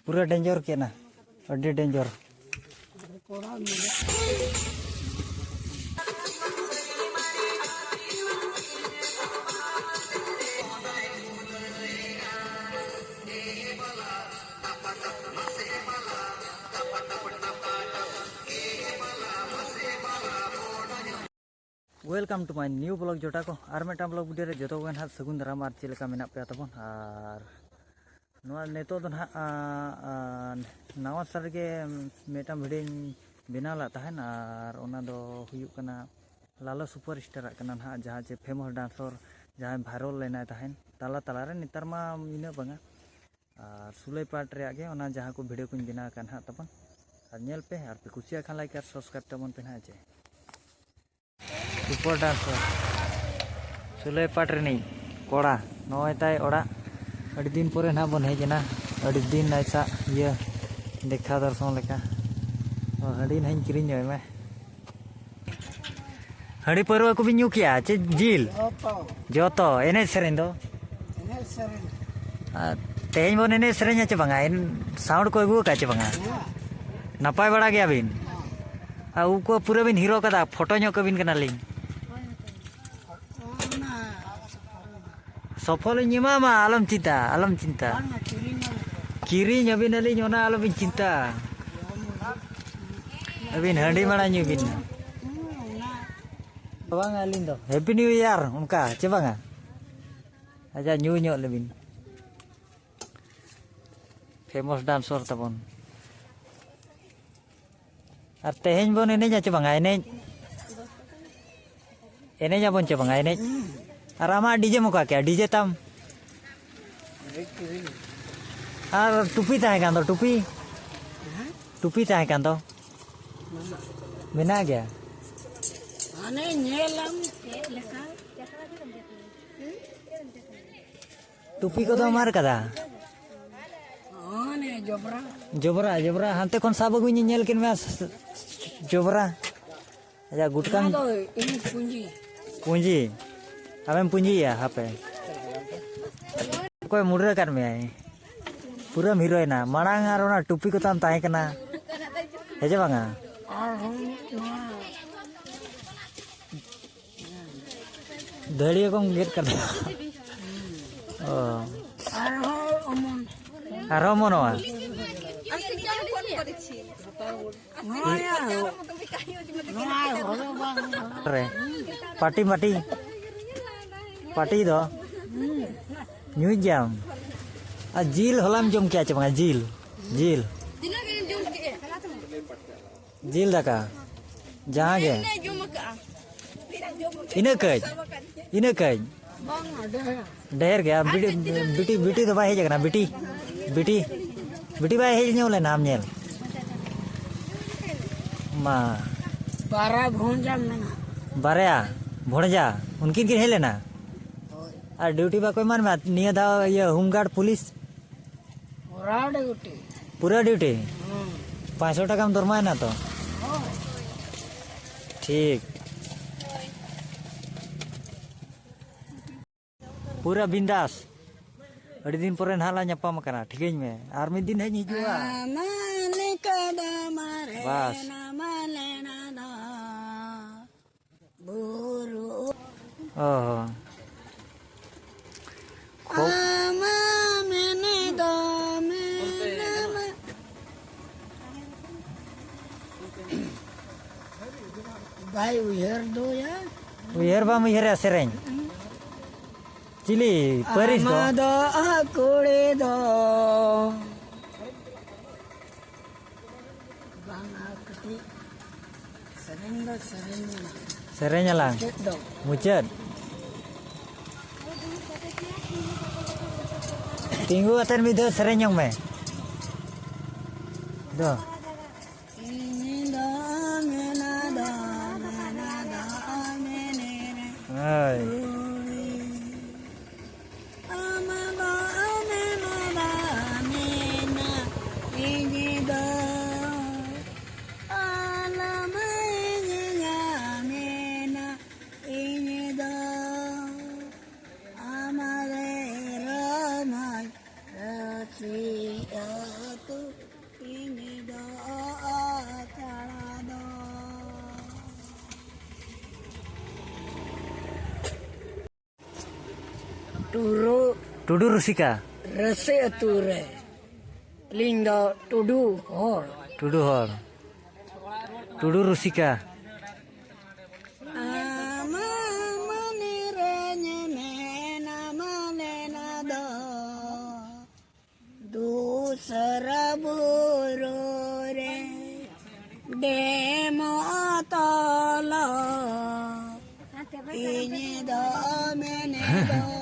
पूरा डेंजर के ना अड्डी danger welcome to my new blog जोटा को और मिट्टा ब्लॉग वीडियो रे जो हाँ सगुन दाराम और चेका मेना पे तबन और नेतो दो ना नवा साल के मेटा भिडियो बनाला तहन और ओना दो हुयुक कना लालो सुपर स्टार कना ना जहाँ जे फेमस डांसर जहाँ भाइरल लेना तहन ताला ताला रे नितर मा इना बंगा और सुलई पार्ट रे आगे ओना जहाँ को वीडियो को बना कन हा तबन और नेल पे और पे कुसिया खान लाइक और सब्सक्राइब तबन पे ना जे सुपर डांसर सुलई पार्ट रे नहीं कोड़ा नय ताय ओड़ा अड़ी दिन पर ना बन हेजना अड़ी दिन ऐसा ये देखा दर्शन लेका हड़ी नहीं किरिंग में हड़ी परवा को भी न्यू किया चे जिल जो तो एने सेरेन दो तेज बन एने सेरेन चे बंगा साउंड को अगू का चे बंगा नपाय बड़ा गया बिन को पूरा बिन हीरो कदा फोटो नो कबिन कना लिंग सफल मा आलम चिंता किरिंग अबिन अली ओना आलम चिंता अबिन हंडी माड़ा न्यू बिन बांगा अलिन दो हैप्पी न्यू ईयर उनका चे बांगा आजा न्यू न्यो लेबिन फेमस डांसर तबन और तेहेन बन एने चे बांगा एने जाबन चे बांगा एने और आमा डीजे मुका क्या डीजे तम और टुपी ताहे कान दो टुपी ताहे कान दो मेना गया टुपी को तो मार कदा जोबरा जोबरा हांते कोन साब अगुई नेल किन में जोबरा अच्छा गुटकान पूंजी हमें पूंजी है हापे कोई मुड़े कर में आए पूरा हीरो ना मांग और टुपी को ताम ताहे कना हेजे बांगा धड़िया को गेट कर ओ आरो मनवा रे पार्टी पार्टी पार्टी दो न्यू जाम आ जिल हलाम जम क्या चे जिल जिल जिल दाका जहाँ गे इने कज ढेर गया बिटी बिटी तो बाय हेजना बिटी बिटी बिटी बाय हेज न्यो ले नाम नेल मा बारा बारया भोंजा उनकी के हेले ना और ड्यूटी बा कोई मान में निया दा ये होमगार्ड पुलिस पूरा ड्यूटी 500 टका में दरमा है ना तो ठीक पूरा बिंदास अड़ी दिन पर नाला नपाम कना ठीक में और मिद दिन हेज हिजुआ बस ओहो भाई उयर बा उयर सेरें चिली परिस दो कोड़े दो सेरें lang mucet tinggu aten video serein yang me do hai Turu Tudu Rasika rase ature. Linda tudu hor. Tudu her Tudu Rasika Ama maniranya mena manena do. Du sarabure demo atala. Ini do mene do.